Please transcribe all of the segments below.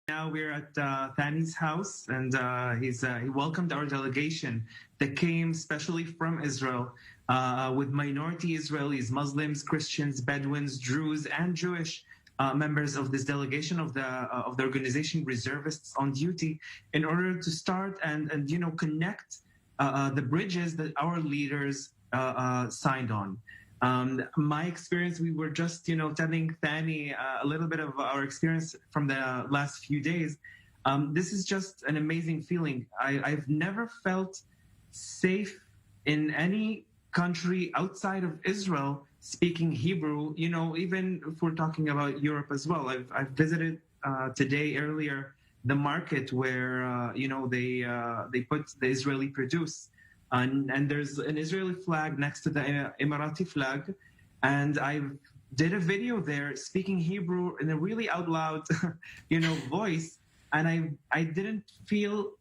Now we're at Thani's house, and he welcomed our delegation that came specially from Israel with minority Israelis, Muslims, Christians, Bedouins, Druze, and Jewish members of this delegation of the organization Reservists on Duty, in order to start and connect the bridges that our leaders signed on. My experience, we were just, telling Thani a little bit of our experience from the last few days. This is just an amazing feeling. I've never felt safe in any country outside of Israel speaking Hebrew, even if we're talking about Europe as well. I've visited today earlier the market where, they put the Israeli produce. And there's an Israeli flag next to the Emirati flag. And I did a video there speaking Hebrew in a really out loud, voice. And I didn't feel,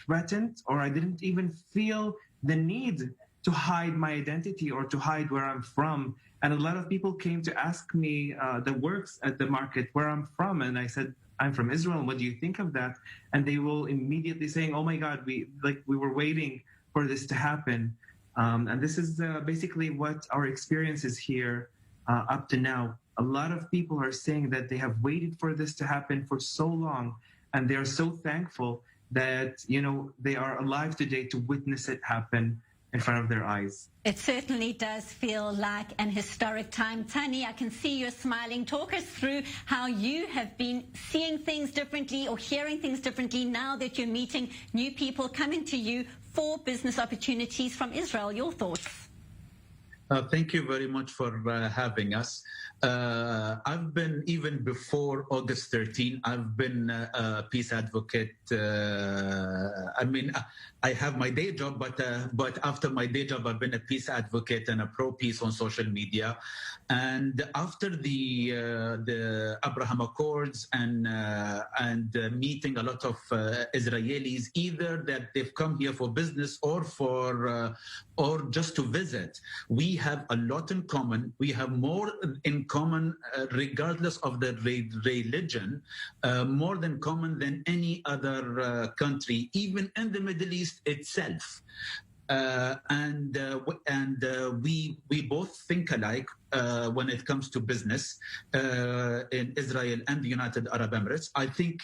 threatened, or I didn't even feel the need to hide my identity or to hide where I'm from. And a lot of people came to ask me the works at the market where I'm from. And I said, I'm from Israel. What do you think of that? And they will immediately saying, oh my God, we were waiting for this to happen. And this is basically what our experience is here up to now. A lot of people are saying that they have waited for this to happen for so long, and they are so thankful that, they are alive today to witness it happen in front of their eyes. It certainly does feel like an historic time. Thani, I can see you're smiling. Talk us through how you have been seeing things differently or hearing things differently now that you're meeting new people coming to you for business opportunities from Israel. Your thoughts? Thank you very much for having us. I've been, even before August 13, I've been a peace advocate. I have my day job, but after my day job, I've been a peace advocate and a pro-peace on social media. And after the Abraham Accords and meeting a lot of Israelis, either that they've come here for business or or just to visit, we have a lot in common. We have more in common, regardless of the religion, more than common than any other country, even in the Middle East itself. We both think alike when it comes to business in Israel and the United Arab Emirates. I think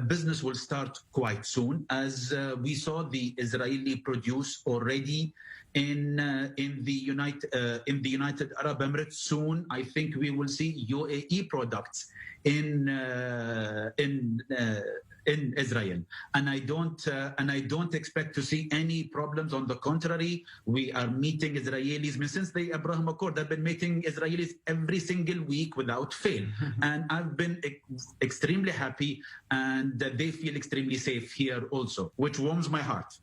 business will start quite soon, as we saw the Israeli produce already in the United Arab Emirates. Soon, I think we will see UAE products in Israel, and I don't expect to see any problems. On the contrary, we are meeting Israelis since the Abraham Accord. I've been meeting Israelis every single week without fail, and I've been extremely happy, and they feel extremely safe here also, which warms my heart.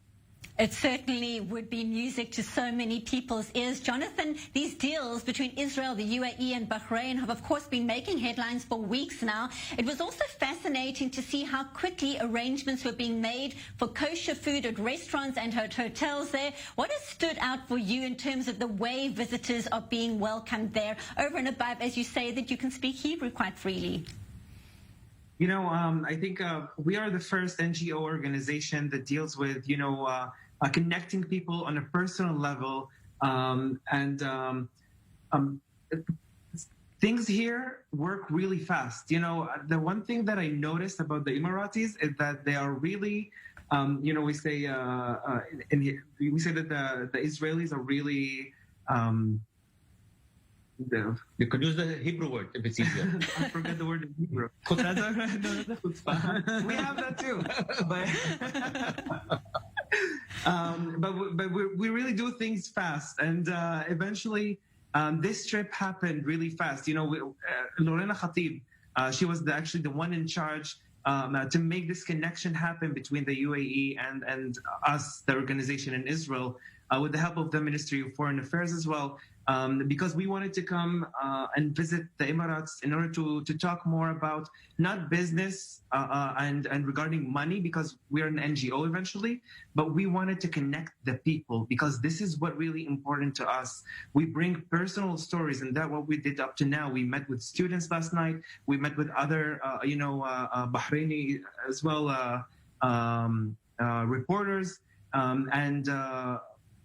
It certainly would be music to so many people's ears. Jonathan, these deals between Israel, the UAE and Bahrain have, of course, been making headlines for weeks now. It was also fascinating to see how quickly arrangements were being made for kosher food at restaurants and hotels there. What has stood out for you in terms of the way visitors are being welcomed there, over and above, as you say, that you can speak Hebrew quite freely? I think we are the first NGO organization that deals with, connecting people on a personal level. Things here work really fast. The one thing that I noticed about the Emiratis is that they are really, we say that the Israelis are really... You can use the Hebrew word if it's easier. I forget the word in Hebrew. We have that too. But we really do things fast, and eventually this trip happened really fast. Lorena Khatib, she was actually the one in charge to make this connection happen between the UAE and us, the organization in Israel, with the help of the Ministry of Foreign Affairs as well. because we wanted to come and visit the Emirates in order to talk more about not business and regarding money, because we're an NGO eventually, but we wanted to connect the people, because this is what really important to us. We bring personal stories, and that's what we did up to now. We met with students last night. We met with other, Bahraini as well, reporters and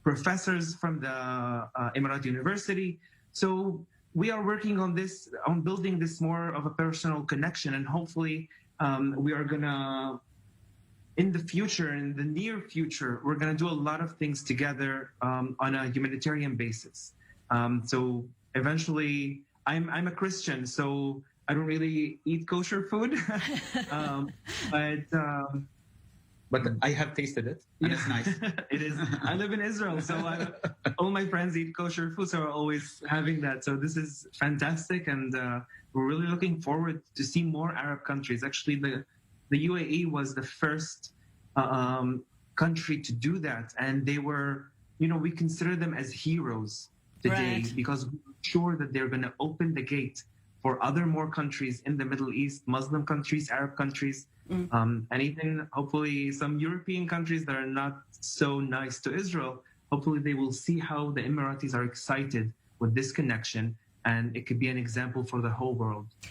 professors from the Emirati University. So we are working on this, on building this more of a personal connection, and hopefully we are gonna, in the future, in the near future, we're gonna do a lot of things together on a humanitarian basis. So eventually, I'm a Christian, so I don't really eat kosher food, but I have tasted it, and it's nice. It is. I live in Israel, so all my friends eat kosher food, so we're always having that. So this is fantastic, and we're really looking forward to see more Arab countries. Actually, the UAE was the first country to do that, and they were, we consider them as heroes today, right, because we're sure that they're going to open the gate for other more countries in the Middle East, Muslim countries, Arab countries, and even hopefully some European countries that are not so nice to Israel. Hopefully they will see how the Emiratis are excited with this connection, and it could be an example for the whole world.